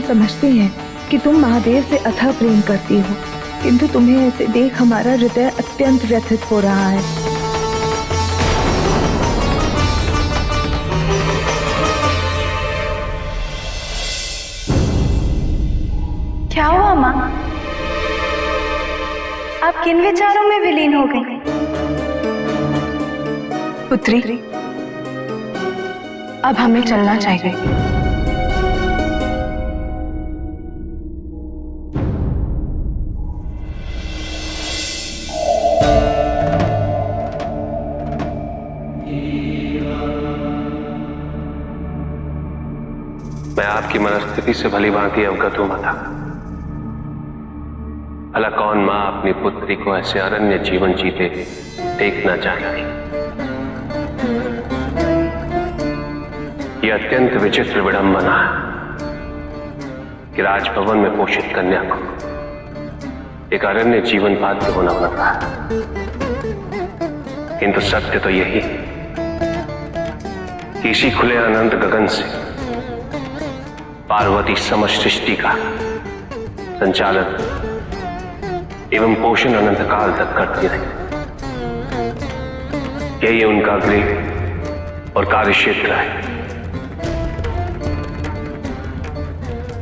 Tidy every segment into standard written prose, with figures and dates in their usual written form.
समझते हैं कि तुम महादेव से अथाह प्रेम करती हो, किंतु तुम्हें ऐसे देख हमारा हृदय अत्यंत व्यथित हो रहा है। क्या हुआ माँ? आप किन विचारों में विलीन हो गई? पुत्री, अब हमें चलना चाहिए। मैं आपकी मनस्थिति से भली भांति अवगत हूं माता। भला कौन मां अपनी पुत्री को ऐसे अरण्य जीवन जीते देखना चाहती? यह अत्यंत विचित्र विडंबना है कि राजभवन में पोषित कन्या को एक अरण्य जीवन पात्र होना पड़ रहा है। किंतु सत्य तो यही कि इसी खुले अनंत गगन से पार्वती समस्त सृष्टि का संचालन एवं पोषण अनंत काल तक करती रही। यही उनका गृह और कार्यक्षेत्र है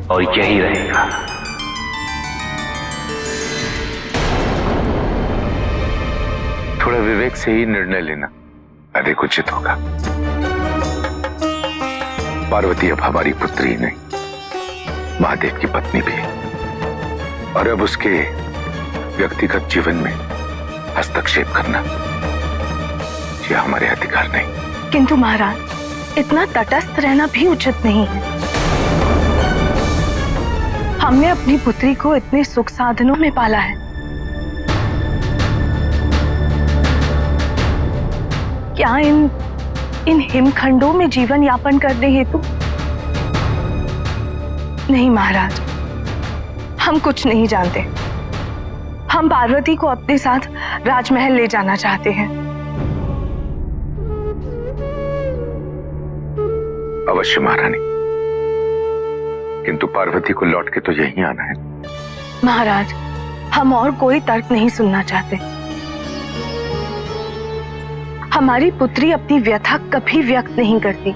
और यही रहेगा। थोड़ा विवेक से ही निर्णय लेना अधिक उचित होगा। पार्वती अब हमारी पुत्री ही नहीं, महादेव की पत्नी भी है, और अब उसके व्यक्तिगत जीवन में हस्तक्षेप करना यह हमारे अधिकार नहीं। किंतु महाराज, इतना तटस्थ रहना भी उचित नहीं है। हमने अपनी पुत्री को इतने सुख साधनों में पाला है। क्या इन हिमखंडों में जीवन यापन करने हेतु? नहीं महाराज, हम कुछ नहीं जानते। हम पार्वती को अपने साथ राजमहल ले जाना चाहते हैं। अवश्य महारानी, किंतु पार्वती को लौट के तो यहीं आना है। महाराज, हम और कोई तर्क नहीं सुनना चाहते। हमारी पुत्री अपनी व्यथा कभी व्यक्त नहीं करती,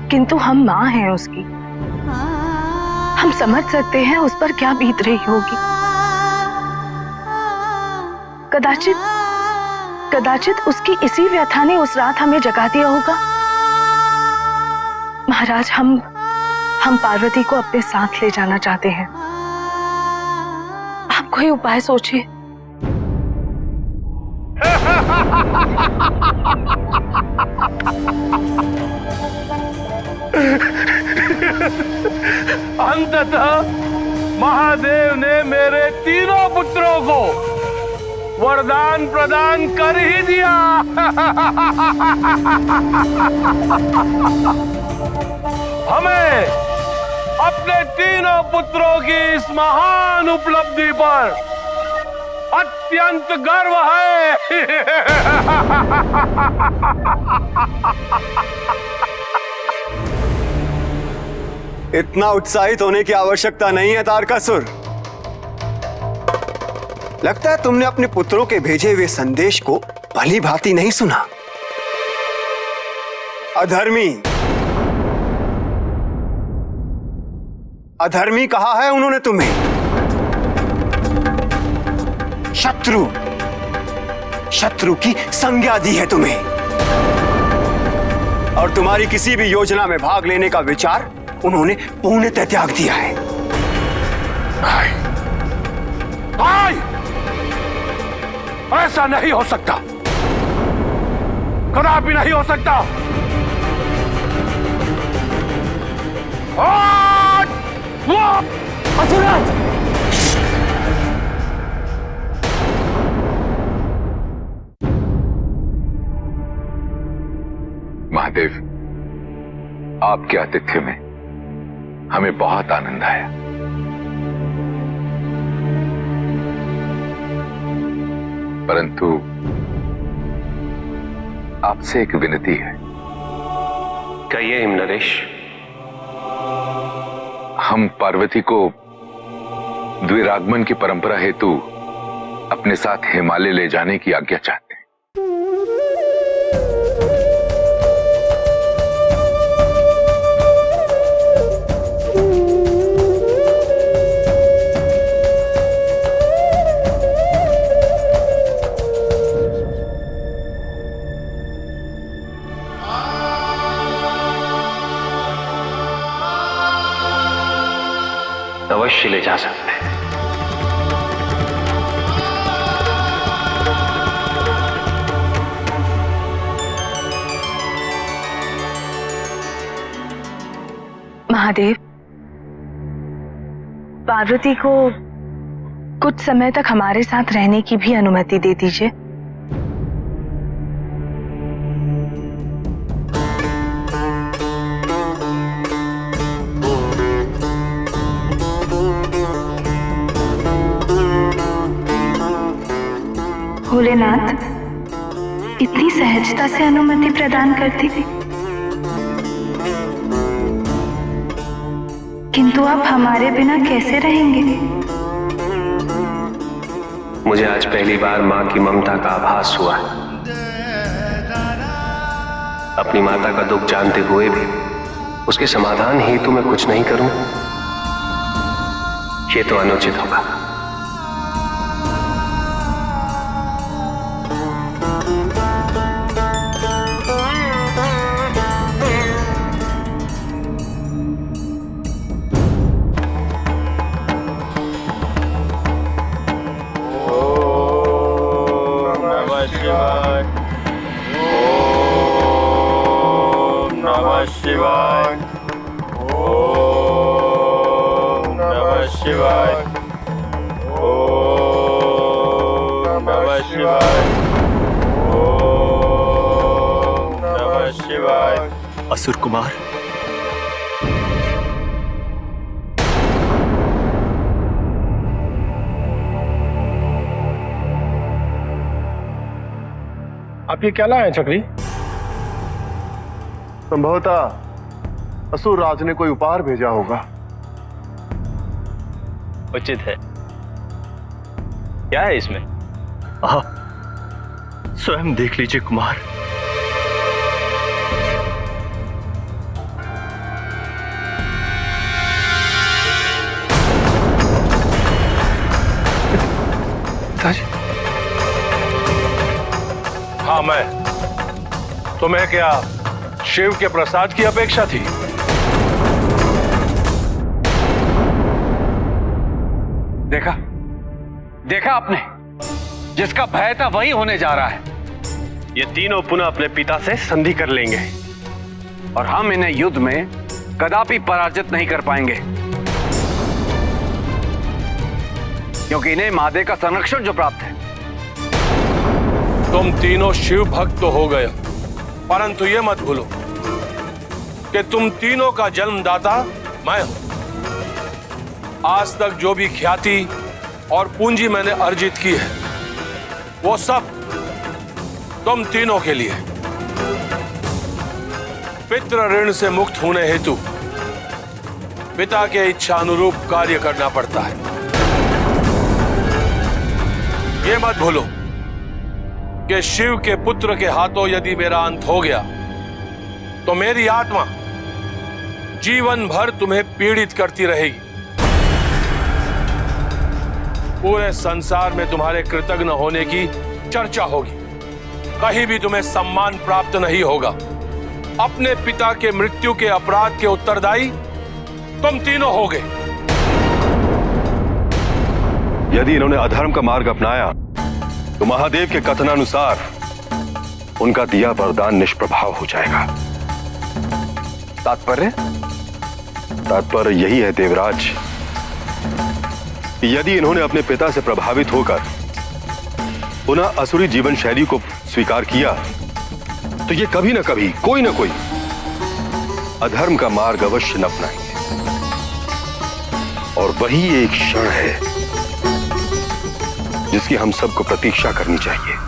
किंतु हम मां हैं उसकी। हम समझ सकते हैं उस पर क्या बीत रही होगी। कदाचित उसकी इसी व्यथा ने उस रात हमें जगा दिया होगा। महाराज, हम पार्वती को अपने साथ ले जाना चाहते हैं। आप कोई उपाय सोचिए। अंततः महादेव ने मेरे तीनों पुत्रों को वरदान प्रदान कर ही दिया। हमें अपने तीनों पुत्रों की इस महान उपलब्धि पर अत्यंत गर्व है। इतना उत्साहित होने की आवश्यकता नहीं है तारकासुर। लगता है तुमने अपने पुत्रों के भेजे हुए संदेश को भली भांति नहीं सुना। अधर्मी कहा है उन्होंने तुम्हें। शत्रु की संज्ञा दी है तुम्हें, और तुम्हारी किसी भी योजना में भाग लेने का विचार उन्होंने पूर्णतः त्याग दिया है। भाई, ऐसा नहीं हो सकता, कदापि नहीं हो सकता। असुराज! महादेव, आपके आतिथ्य में हमें बहुत आनंद आया। परंतु आपसे एक विनती है। कहिए हिमनरेश। हम पार्वती को द्विरागमन की परंपरा हेतु अपने साथ हिमालय ले जाने की आज्ञा चाहते हैं। अवश्य ले जा सकते हैं। महादेव, पार्वती को कुछ समय तक हमारे साथ रहने की भी अनुमति दे दीजिए। भोलेनाथ इतनी सहजता से अनुमति प्रदान करती थी, किंतु आप हमारे बिना कैसे रहेंगे? मुझे आज पहली बार मां की ममता का आभास हुआ है। अपनी माता का दुख जानते हुए भी उसके समाधान हेतु मैं कुछ नहीं करूं, ये तो अनुचित होगा। असुर कुमार, आप ये क्या लाए हैं चक्री? संभवतः असुर राज ने कोई उपहार भेजा होगा। उचित है। क्या है इसमें? स्वयं देख लीजिए कुमार। हाँ, मैं तुम्हें क्या शिव के प्रसाद की अपेक्षा थी? देखा देखा आपने, जिसका भय था वही होने जा रहा है। ये तीनों पुनः अपने पिता से संधि कर लेंगे और हम इन्हें युद्ध में कदापि पराजित नहीं कर पाएंगे, क्योंकि इन्हें महादेव का संरक्षण जो प्राप्त है। तुम तीनों शिव भक्त तो हो गए, परंतु ये मत भूलो कि तुम तीनों का जन्मदाता मैं हूं। आज तक जो भी ख्याति और पूंजी मैंने अर्जित की है, वो सब तुम तीनों के लिए। पितृ ऋण से मुक्त होने हेतु पिता के इच्छा अनुरूप कार्य करना पड़ता है। ये मत भूलो कि शिव के पुत्र के हाथों यदि मेरा अंत हो गया तो मेरी आत्मा जीवन भर तुम्हें पीड़ित करती रहेगी। पूरे संसार में तुम्हारे कृतज्ञ होने की चर्चा होगी, कहीं भी तुम्हें सम्मान प्राप्त नहीं होगा। अपने पिता के मृत्यु के अपराध के उत्तरदायी तुम तीनों होगे। यदि इन्होंने अधर्म का मार्ग अपनाया तो महादेव के कथनानुसार उनका दिया वरदान निष्प्रभाव हो जाएगा। तात्पर्य यही है देवराज, यदि इन्होंने अपने पिता से प्रभावित होकर पुनः असुरी जीवन शैली को स्वीकार किया तो ये कभी न कभी कोई न कोई अधर्म का मार्ग अवश्य न अपनाएंगे। और वही एक क्षण है जिसकी हम सबको प्रतीक्षा करनी चाहिए।